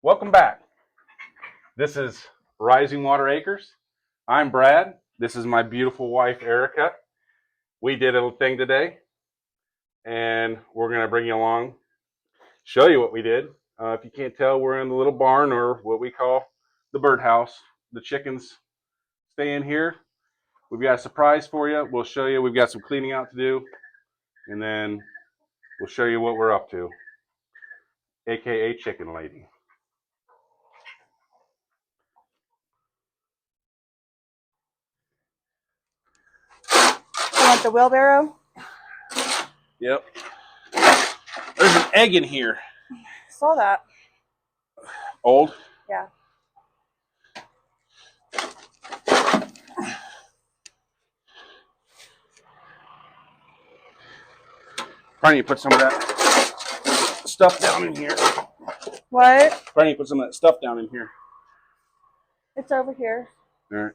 Welcome back. This is Rising Water Acres. I'm Brad. This is my beautiful wife, Erica. We did a thing today, and we're going to bring you along, show you what we did. If you can't tell, we're in the little barn, or what we call the birdhouse. The chickens stay in here. We've got a surprise for you. We'll show you. We've got some cleaning out to do, and then we'll show you what we're up to, aka Chicken Lady. You want the wheelbarrow? Yep. There's an egg in here. Saw that. Old? Yeah. Probably need to put some of that stuff down in here. What? Probably need to put some of that stuff down in here. It's over here. All right.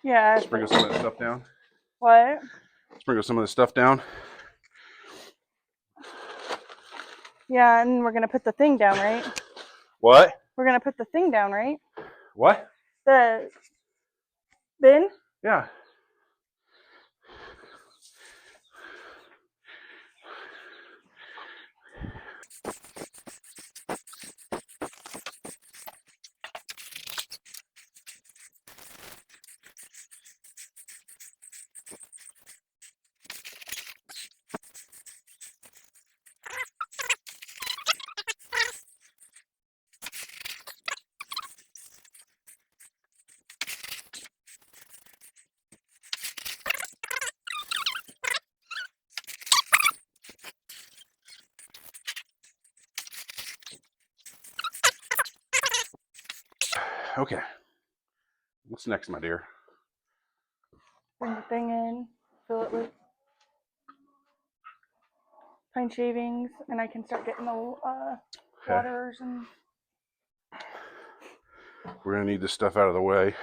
Yeah. Sprinkle some of that stuff down. What? Sprinkle some of the stuff down. Yeah, and we're gonna put the thing down, right? What? We're gonna put the thing down, right? What? The bin? Yeah. Okay. What's next, my dear? Bring the thing in, fill it with pine shavings, and I can start getting the waters and. We're gonna need this stuff out of the way.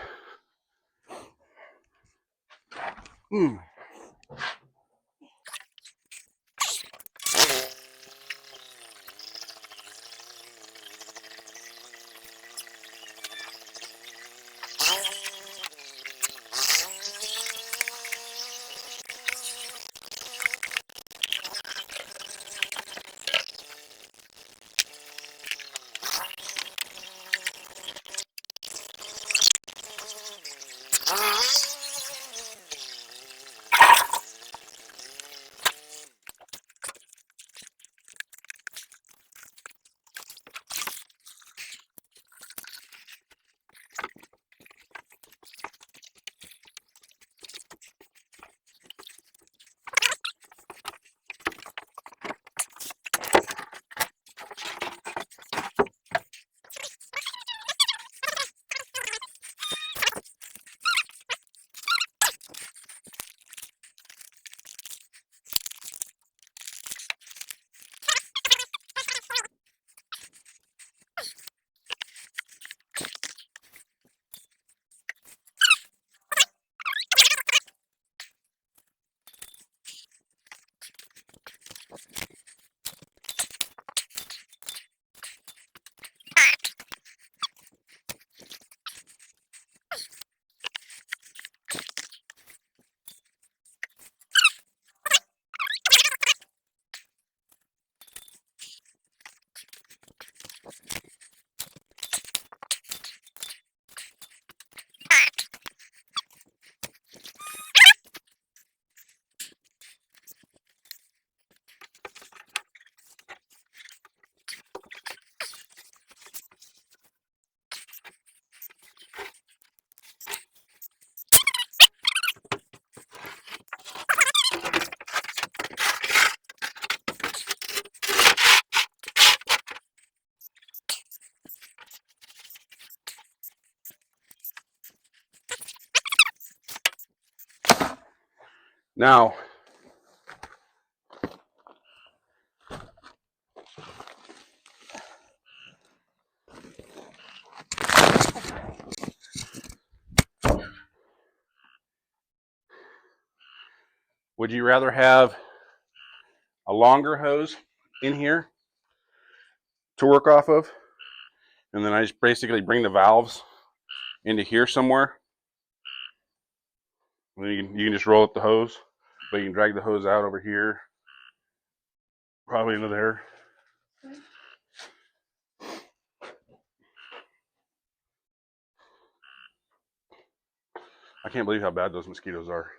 Now, would you rather have a longer hose in here to work off of, and then I just basically bring the valves into here somewhere? And then you can just roll up the hose, but you can drag the hose out over here, probably into there. I can't believe how bad those mosquitoes are.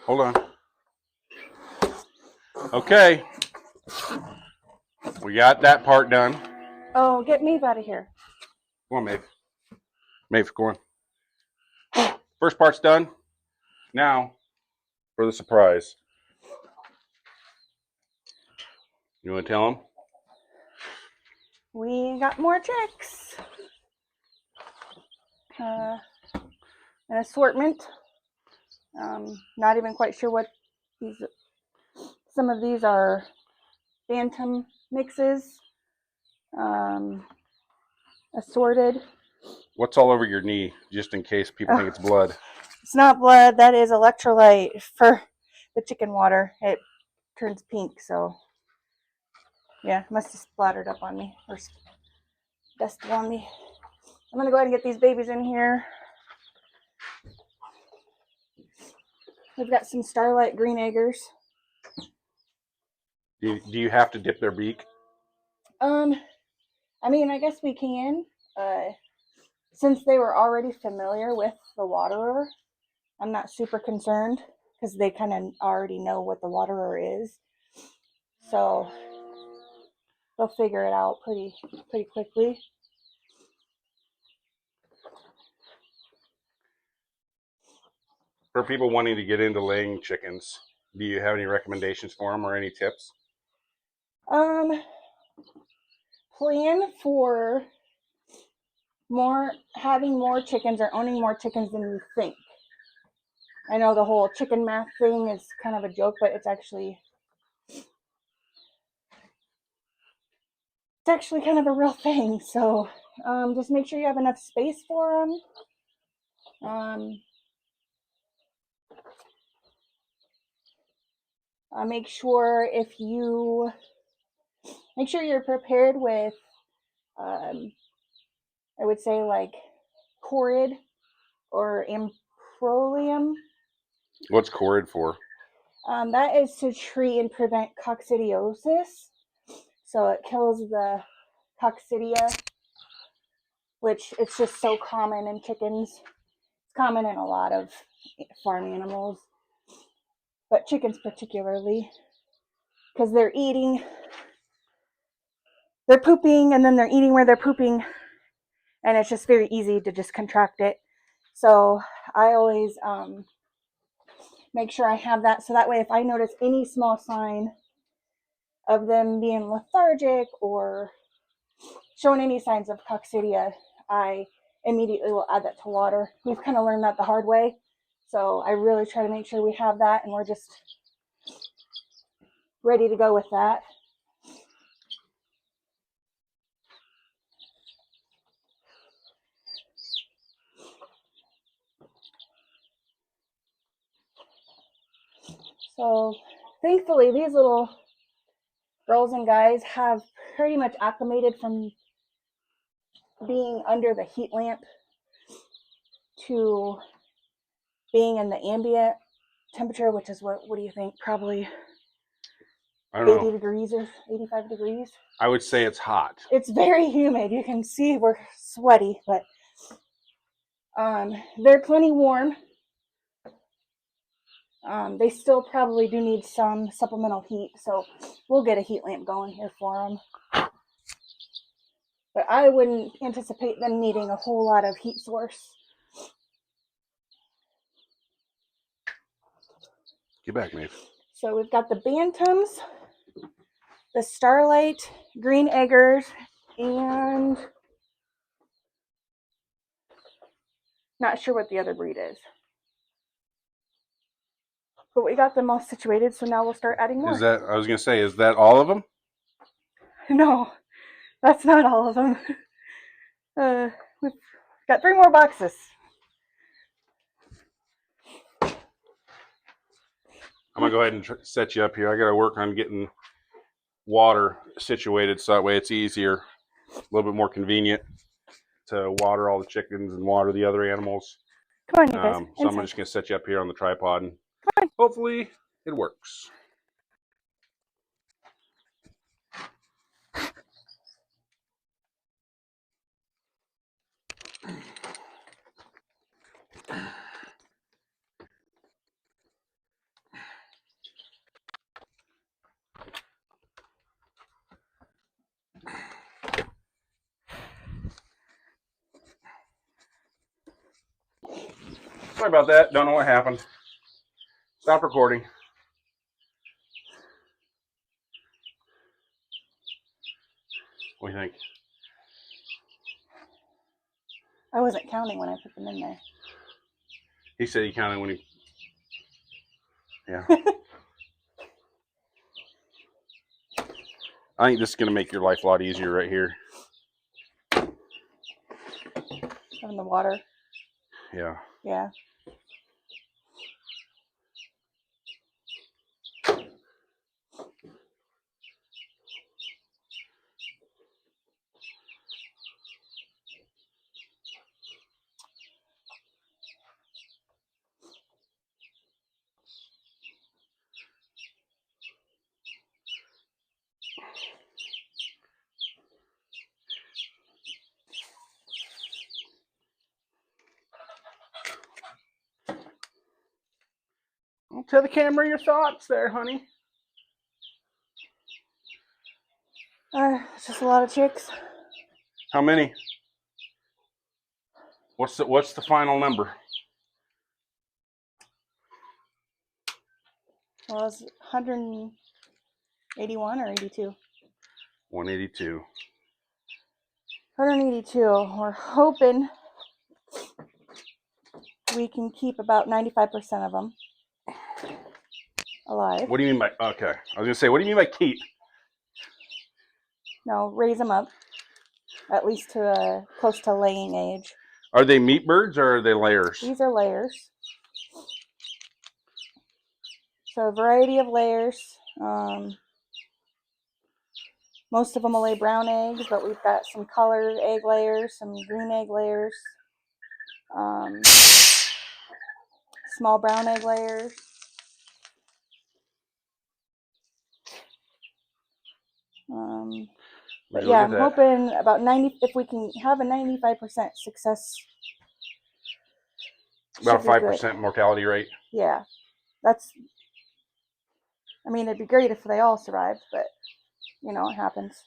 Hold on. Okay. We got that part done. Oh, get Maeve out of here. Come on, Maeve. Maeve, go on. First part's done. Now, for the surprise. You want to tell them? We got more chicks. An assortment. Not even quite sure what these. Some of these are bantam mixes. Assorted. What's all over your knee, just in case people think it's blood? It's not blood. That is electrolyte for the chicken water. It turns pink, so yeah, it must have splattered up on me or dusted on me. I'm gonna go ahead and get these babies in here. We've got some Starlight green eggers. Do you have to dip their beak? I mean, I guess we can. Since they were already familiar with the waterer, I'm not super concerned because they kind of already know what the waterer is. So they'll figure it out pretty quickly. For people wanting to get into laying chickens, do you have any recommendations for them or any tips? Plan for having more chickens or owning more chickens than you think. I know the whole chicken math thing is kind of a joke, but it's actually kind of a real thing. So just make sure you have enough space for them. Make sure you're prepared with, I would say, like Corid or Amprolium. What's Corid for? That is to treat and prevent coccidiosis. So it kills the coccidia, which it's just so common in chickens. It's common in a lot of farm animals, but chickens particularly, because they're pooping, and then they're eating where they're pooping, and it's just very easy to just contract it. So I always make sure I have that, so that way if I notice any small sign of them being lethargic or showing any signs of coccidia, I immediately will add that to water. We've kind of learned that the hard way, so I really try to make sure we have that, and we're just ready to go with that. So thankfully these little girls and guys have pretty much acclimated from being under the heat lamp to being in the ambient temperature, which is what do you think? Probably I don't 80 know. degrees or 85 degrees. I would say it's hot. It's very humid. You can see we're sweaty, but they're plenty warm. They still probably do need some supplemental heat, so we'll get a heat lamp going here for them. But I wouldn't anticipate them needing a whole lot of heat source. Get back, Maeve. So we've got the bantams, the starlight, green eggers, and not sure what the other breed is. But we got them all situated, so now we'll start adding more. I was going to say, is that all of them? No, that's not all of them. We've got 3 more boxes. I'm going to go ahead and set you up here. I got to work on getting water situated so that way it's easier, a little bit more convenient to water all the chickens and water the other animals. Come on, you guys. So I'm just going to set you up here on the tripod, and hopefully it works. Sorry about that. Don't know what happened. Stop recording. What do you think? I wasn't counting when I put them in there. He said he counted when he... Yeah. I think this is going to make your life a lot easier right here. In the water. Yeah. Yeah. Well, tell the camera your thoughts there, honey. It's just a lot of chicks. How many? What's the final number? Well, it's 181 or 82? 182. 182. We're hoping we can keep about 95% of them alive. What do you mean by... Okay. I was going to say, what do you mean by keep? No, raise them up. At least to close to laying age. Are they meat birds or are they layers? These are layers. So a variety of layers. Most of them will lay brown eggs, but we've got some colored egg layers, some green egg layers, small brown egg layers. But Look yeah, at I'm that. hoping about 90. If we can have a 95% success, About a should be good. 5% mortality rate. Yeah, that's. I mean, it'd be great if they all survived, but it happens.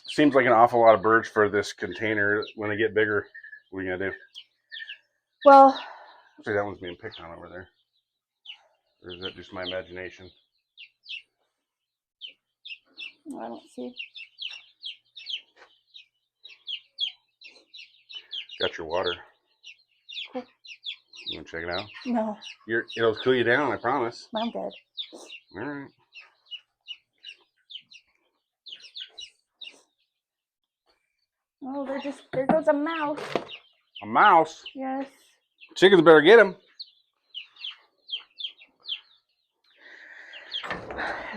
Seems like an awful lot of birds for this container. When they get bigger, what are you gonna do? Well, See, that one's being picked on over there. Or is that just my imagination? I don't see. Got your water. Cool. You want to check it out? No. It'll cool you down, I promise. I'm good. All right. Oh, there goes a mouse. A mouse? Yes. Chickens better get him.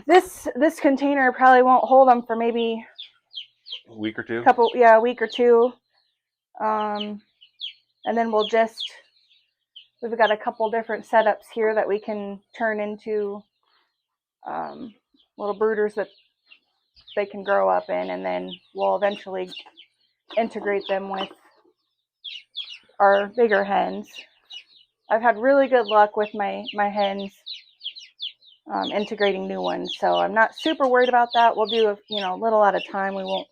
This container probably won't hold them for maybe a week or two. A week or two. And then we've got a couple different setups here that we can turn into little brooders that they can grow up in, and then we'll eventually integrate them with our bigger hens. I've had really good luck with my hens integrating new ones, so I'm not super worried about that. We'll do a little at a time. We won't.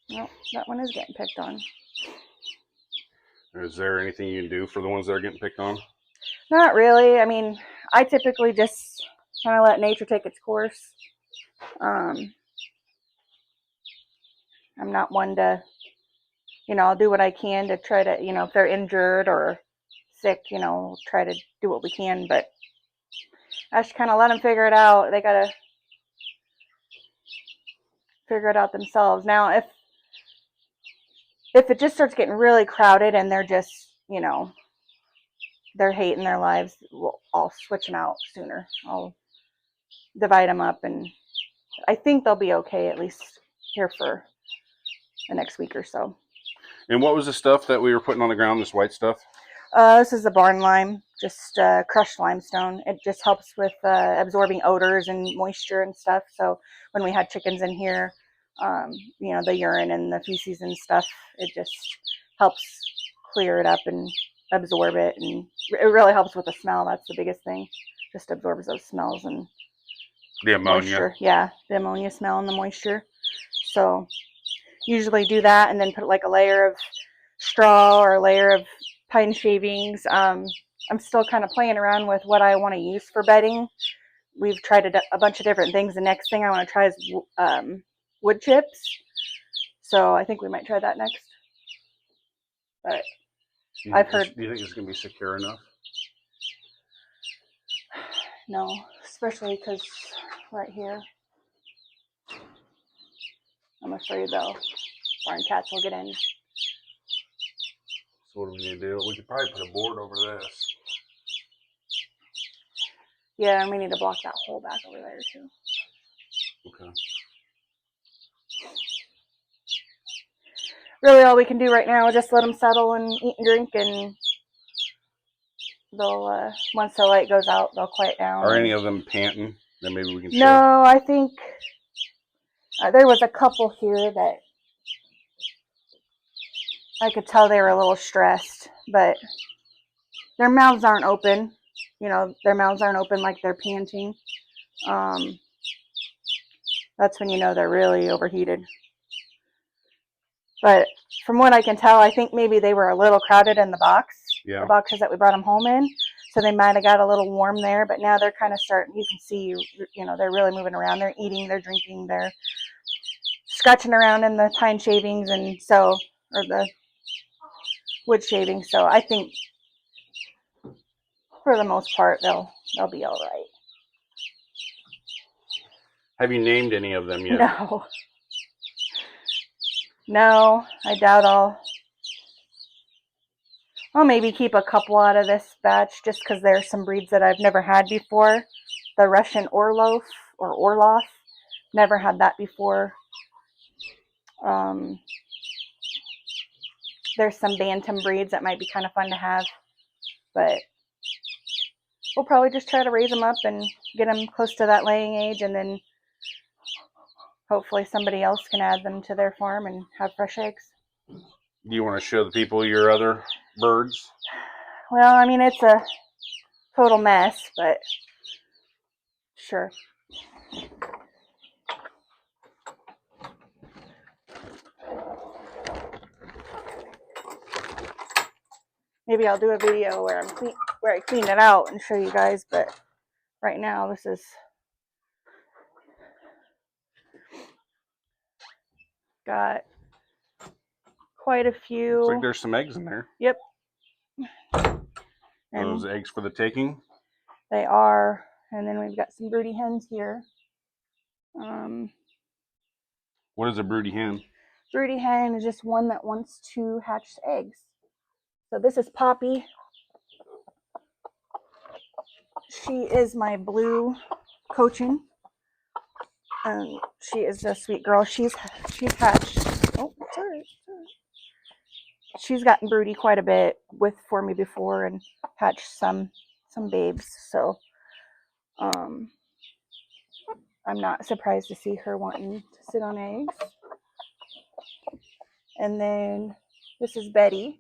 No, that one is getting picked on. Is there anything you can do for the ones that are getting picked on? Not really. I mean, I typically just kind of let nature take its course. I'm not one to, I'll do what I can to try to, if they're injured or sick, try to do what we can. But I just kind of let them figure it out. They got to figure it out themselves. Now, if it just starts getting really crowded and they're just, they're hating their lives, I'll switch them out sooner. I'll divide them up, and I think they'll be okay, at least here for the next week or so. And what was the stuff that we were putting on the ground, this white stuff? This is the barn lime, just crushed limestone. It just helps with absorbing odors and moisture and stuff. So when we had chickens in here, the urine and the feces and stuff, it just helps clear it up and absorb it. And it really helps with the smell. That's the biggest thing. Just absorbs those smells and the ammonia. Moisture. Yeah, the ammonia smell and the moisture. So usually do that and then put like a layer of straw or a layer of pine shavings. I'm still kind of playing around with what I want to use for bedding. We've tried a bunch of different things. The next thing I want to try is wood chips. So I think we might try that next. But I've heard. Do you think it's going to be secure enough? No, especially because right here, I'm afraid though barn cats will get in. So what are we going to do? We could probably put a board over this. Yeah, and we need to block that hole back over there too. Okay. Really, all we can do right now is just let them settle and eat and drink, and they'll once the light goes out, they'll quiet down. Are any of them panting? Then maybe we can. No, I think there was a couple here that I could tell they were a little stressed, but their mouths aren't open. Their mouths aren't open like they're panting. That's when you know they're really overheated. But from what I can tell, I think maybe they were a little crowded in the box. Yeah. The boxes that we brought them home in. So they might have got a little warm there, but now they're kind of starting, you can see, they're really moving around. They're eating, they're drinking, they're scratching around in the pine shavings or the wood shavings. So I think for the most part, they'll be all right. Have you named any of them yet? No, I doubt I'll maybe keep a couple out of this batch just because there's some breeds that I've never had before. The Russian Orloff, never had that before. There's some bantam breeds that might be kind of fun to have, but we'll probably just try to raise them up and get them close to that laying age, and then hopefully somebody else can add them to their farm and have fresh eggs. Do you want to show the people your other birds? Well, I mean, it's a total mess, but sure. Maybe I'll do a video where I clean it out and show you guys, but right now this is got quite a few. Looks like there's some eggs in there. Yep. Those And eggs for the taking? they are. And then we've got some broody hens here. What is a broody hen? Broody hen is just one that wants to hatch eggs. So this is Poppy. She is my blue cochin. She is a sweet girl. She's hatched. Oh, it's all right. She's gotten broody quite a bit for me before and hatched some babes. So I'm not surprised to see her wanting to sit on eggs. And then this is Betty.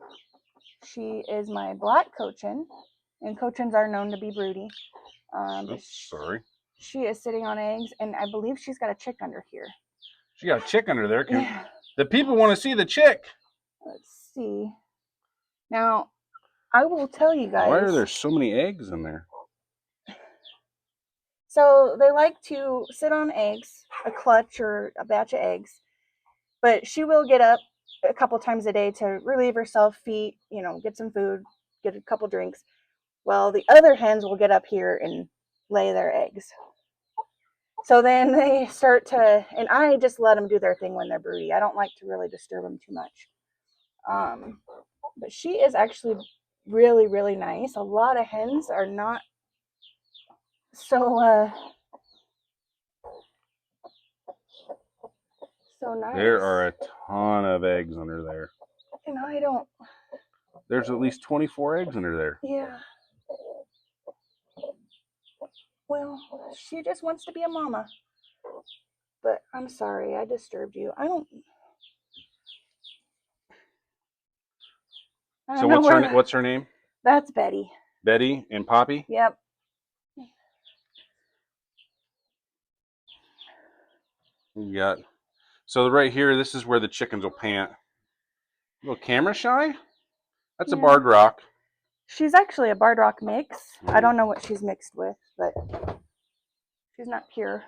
She is my black cochin, and cochins are known to be broody. Sorry. She is sitting on eggs, and I believe she's got a chick under here. She got a chick under there. Yeah. The people want to see the chick. Let's see. Now, I will tell you guys. Why are there so many eggs in there? So they like to sit on eggs, a clutch or a batch of eggs, but she will get up a couple times a day to relieve herself, feed, get some food, get a couple drinks. Well, the other hens will get up here and lay their eggs. So then they start to, and I just let them do their thing when they're broody. I don't like to really disturb them too much. But she is actually really, really nice. A lot of hens are not so nice. There are a ton of eggs under there. And I don't. There's at least 24 eggs under there. Yeah. Well, she just wants to be a mama. But I'm sorry, I disturbed you. I don't So know what's her name? That's Betty. Betty and Poppy? Yep. So right here, this is where the chickens will pant. A little camera shy? That's a Yeah. barred rock. She's actually a barred rock mix. I don't know what she's mixed with, but she's not pure.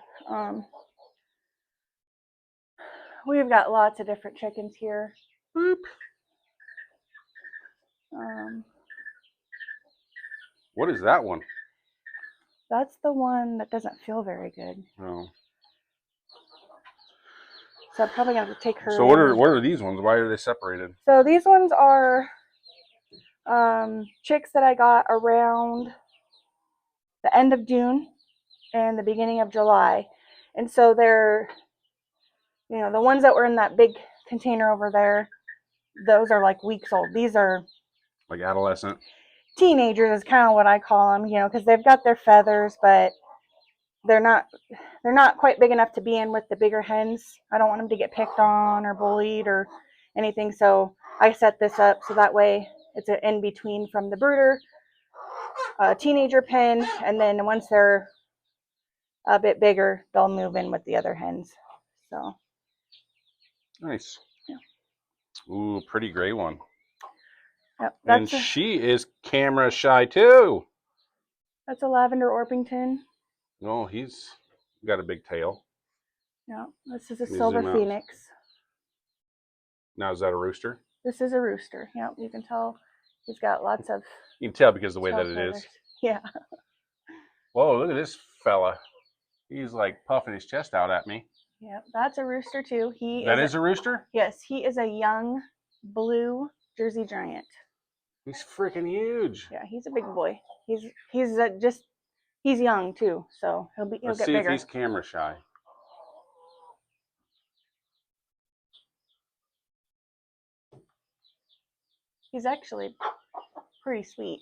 We've got lots of different chickens here. Boop. What is that one? That's the one that doesn't feel very good. Oh. So I'm probably gonna have to take her. So what are these ones? Why are they separated? So these ones are chicks that I got around the end of June and the beginning of July. And so they're, the ones that were in that big container over there, those are like weeks old. These are like adolescent. Teenagers is kind of what I call them, because they've got their feathers, but they're not quite big enough to be in with the bigger hens. I don't want them to get picked on or bullied or anything. So I set this up so that way it's an in between from the brooder, teenager pen, and then once they're a bit bigger, they'll move in with the other hens. So nice. Yeah. Ooh, pretty gray one. Yep, and she is camera shy too. That's a lavender Orpington. Oh, he's got a big tail. Yeah, this is a silver phoenix. Now, is that a rooster? This is a rooster. Yep, you can tell he's got lots of. You can tell because of the way that it is. Yeah. Whoa, look at this fella. He's like puffing his chest out at me. Yep, that's a rooster too. That is a rooster? Yes, he is a young blue Jersey Giant. He's freaking huge. Yeah, he's a big boy. He's young too, so he'll get bigger. Let's see if he's camera shy. He's actually pretty sweet.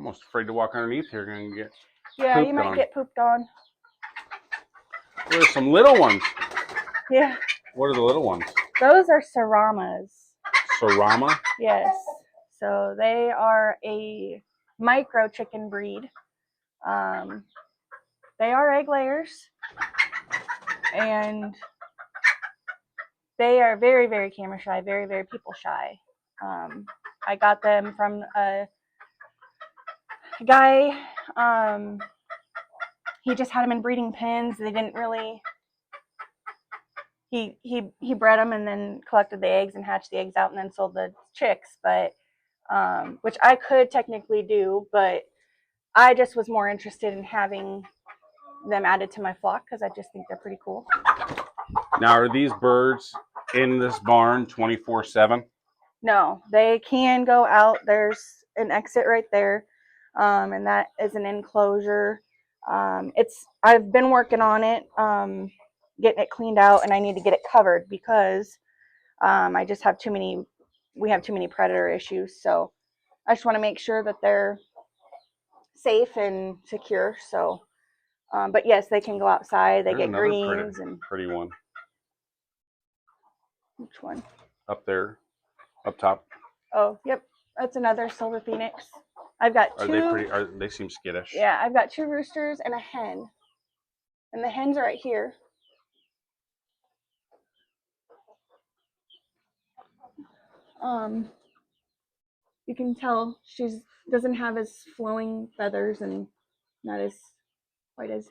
almost afraid to walk underneath here. Gonna get Yeah, you pooped might on. get pooped on. There's some little ones. Yeah. What are the little ones? Those are Saramas. Sarama? Yes. So they are a micro chicken breed. They are egg layers, and they are very, very camera shy, very, very people shy. I got them from a guy. He just had them in breeding pens. They didn't really. He bred them and then collected the eggs and hatched the eggs out and then sold the chicks. But which I could technically do, but I just was more interested in having them added to my flock because I just think they're pretty cool. Now, are these birds in this barn 24/7? No, they can go out. There's an exit right there, and that is an enclosure. I've been working on it, getting it cleaned out, and I need to get it covered because I just have too many. We have too many predator issues, so I just want to make sure that they're safe and secure. So, but yes, they can go outside. They There's get another greens and pretty one which one? up there, up top. Oh, yep, that's another silver phoenix. I've got two. Are they pretty? They seem skittish? Yeah, I've got 2 roosters and a hen, and the hens are right here. You can tell she's doesn't have as flowing feathers and not as quite as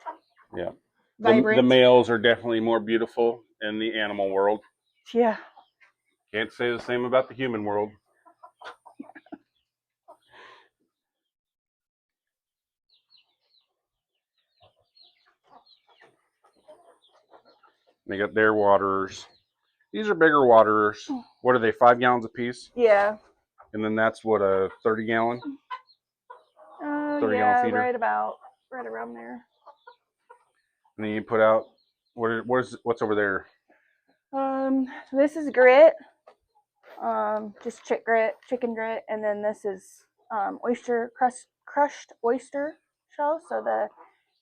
vibrant. The males are definitely more beautiful in the animal world. Yeah. Can't say the same about the human world. They got their waterers. These are bigger waterers. What are they, 5 gallons a piece? Yeah. And then that's what, a 30 gallon? 30 yeah, gallon feeder? right around there. And then you put out, what's over there? This is grit. Just chicken grit, and then this is crushed oyster shell. So the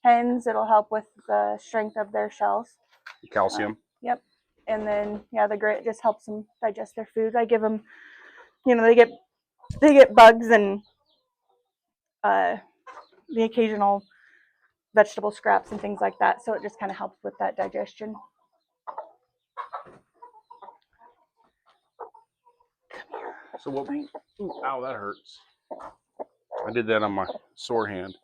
hens, it'll help with the strength of their shells. Calcium. Yep. And then the grit just helps them digest their food. I give them, they get bugs and the occasional vegetable scraps and things like that. So it just kind of helps with that digestion. So what? Ooh, ow, that hurts. I did that on my sore hand.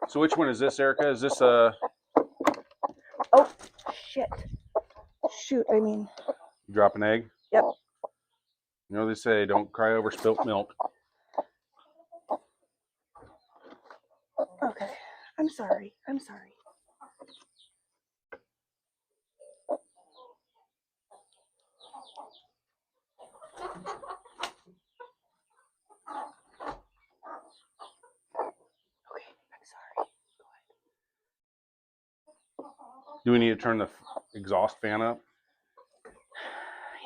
So which one is this, Erica? Is this a? Oh, shit! Shoot, I mean. Drop an egg. Yep. You know they say, don't cry over spilt milk. Okay, I'm sorry. Do we need to turn the exhaust fan up?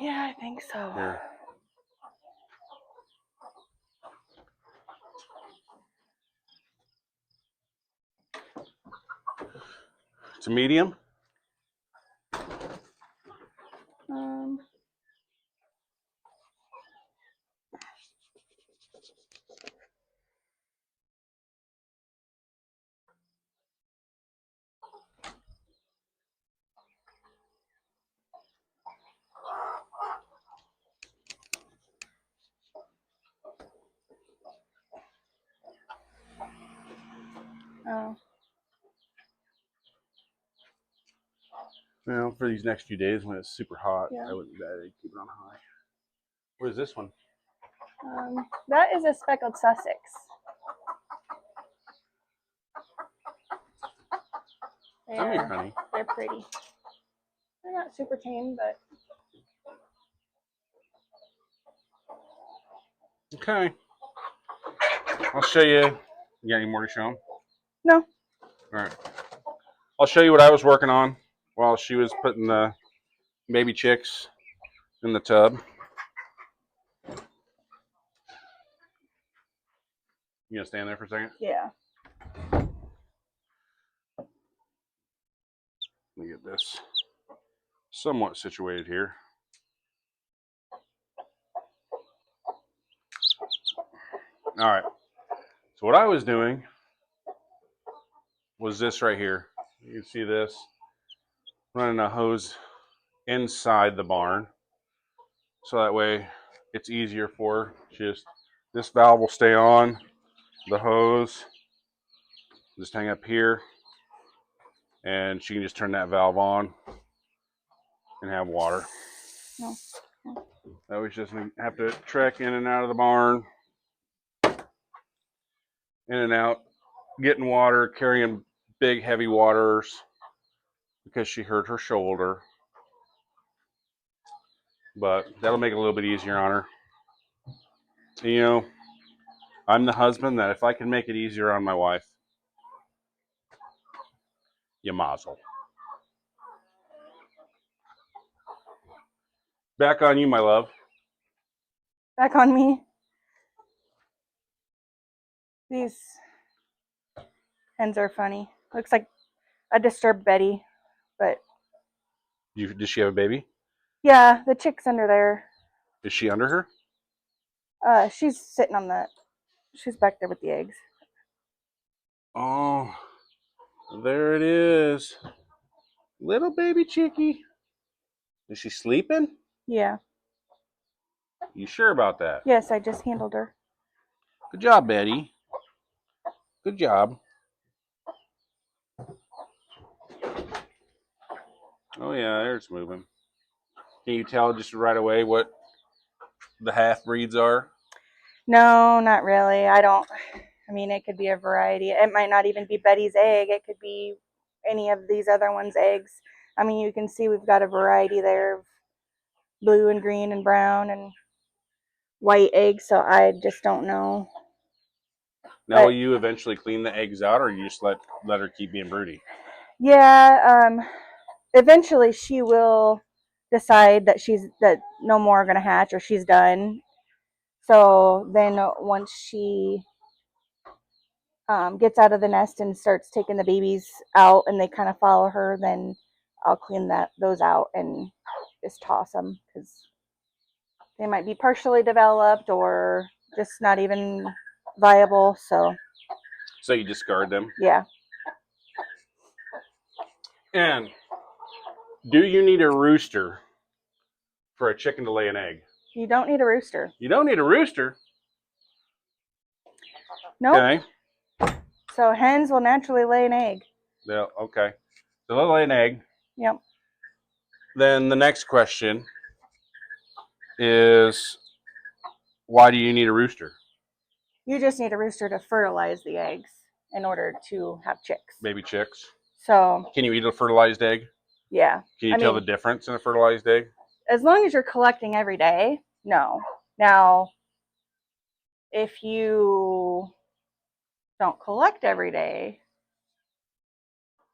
Yeah, I think so. Here. It's a medium? Oh. Well, for these next few days when it's super hot, Yeah. I wouldn't keep it on high. What is this one? That is a speckled Sussex. Come here, honey. They're pretty. They're not super tame, but. Okay. I'll show you. You got any more to show them? No. All right. I'll show you what I was working on while she was putting the baby chicks in the tub. You gonna stand there for a second? Yeah. Let me get this somewhat situated here. All right. So what I was doing was this right here. You can see this. Running a hose inside the barn. So that way it's easier for her. Just this valve will stay on. The hose just hang up here. And she can just turn that valve on and have water. No. That way she doesn't have to trek in and out of the barn. In and out. Getting water, carrying big heavy waters because she hurt her shoulder. But that'll make it a little bit easier on her. You know, I'm the husband that if I can make it easier on my wife, you mazel. Back on you, my love. Back on me. These hens are funny. Looks like a disturbed Betty, but Does she have a baby? yeah, the chick's under there. Is she under her? She's sitting on the. She's back there with the eggs. Oh, there it is. Little baby chickie. Is she sleeping? Yeah. You sure about that? Yes, I just handled her. Good job, Betty. Good job. Oh yeah, there it's moving. Can you tell just right away what the half breeds are? No, not really. I mean, it could be a variety. It might not even be Betty's egg. It could be any of these other ones' eggs. I mean, you can see we've got a variety there of blue and green and brown and white eggs, so I just don't know. Now, will you eventually clean the eggs out, or you just let her keep being broody? Yeah, eventually she will decide that no more are gonna hatch or she's done. So then once she gets out of the nest and starts taking the babies out and they kind of follow her, then I'll clean those out and just toss them because they might be partially developed or just not even viable. So you discard them? Yeah. And do you need a rooster for a chicken to lay an egg? You don't need a rooster. You don't need a rooster? Nope. Okay. So hens will naturally lay an egg. Yeah, okay. So they'll lay an egg. Yep. Then the next question is, why do you need a rooster? You just need a rooster to fertilize the eggs in order to have chicks. Baby chicks. So. Can you eat a fertilized egg? Yeah. Can you tell the difference in a fertilized egg? As long as you're collecting every day, no. Now, if you don't collect every day,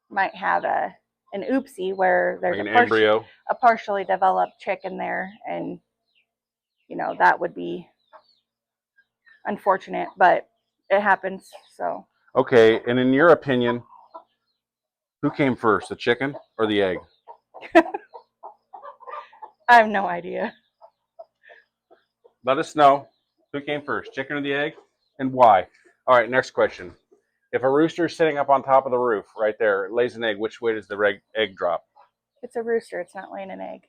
might have an oopsie where there's like an embryo, a partially developed chick in there, and that would be unfortunate, but it happens. So okay. And in your opinion, who came first, the chicken or the egg? I have no idea. Let us know who came first, chicken or the egg, and why. All right, next question. If a rooster is sitting up on top of the roof right there, it lays an egg, which way does the egg drop? It's a rooster. It's not laying an egg.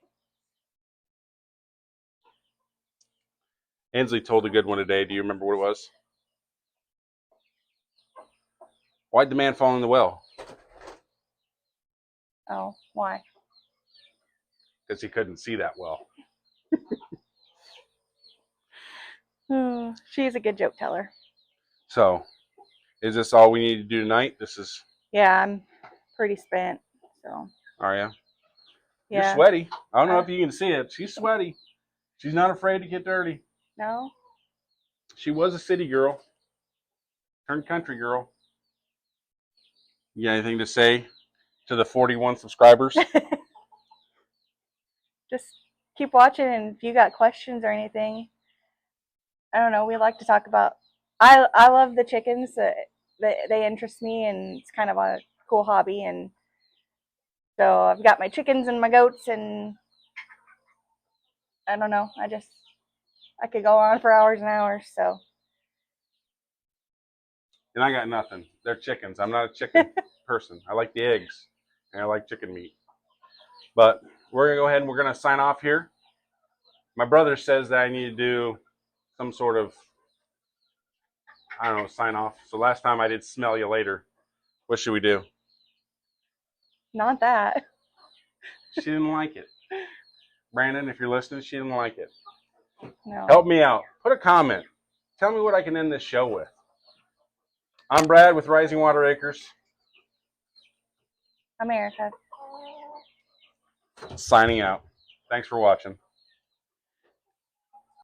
Ainsley told a good one today. Do you remember what it was? Why'd the man fall in the well? Oh, why? Because he couldn't see that well. She's a good joke teller. So, is this all we need to do tonight? Yeah, I'm pretty spent. So. Are you? Yeah. You're sweaty. I don't know if you can see it. She's sweaty. She's not afraid to get dirty. No. She was a city girl. Turned country girl. You got anything to say to the 41 subscribers? Just keep watching, and if you got questions or anything, I don't know, we like to talk about I love the chickens. They interest me, and it's kind of a cool hobby. And so I've got my chickens and my goats, and I don't know. I could go on for hours and hours. So And I got nothing. They're chickens. I'm not a chicken person. I like the eggs, and I like chicken meat. But we're gonna go ahead and we're gonna sign off here. My brother says that I need to do some sort of, I don't know, sign off. So last time I did smell you later. What should we do? not that. She didn't like it. Brandon, if you're listening, she didn't like it. No. Help me out. Put a comment. Tell me what I can end this show with. I'm Brad with Rising Water Acres. America. Signing out. Thanks for watching.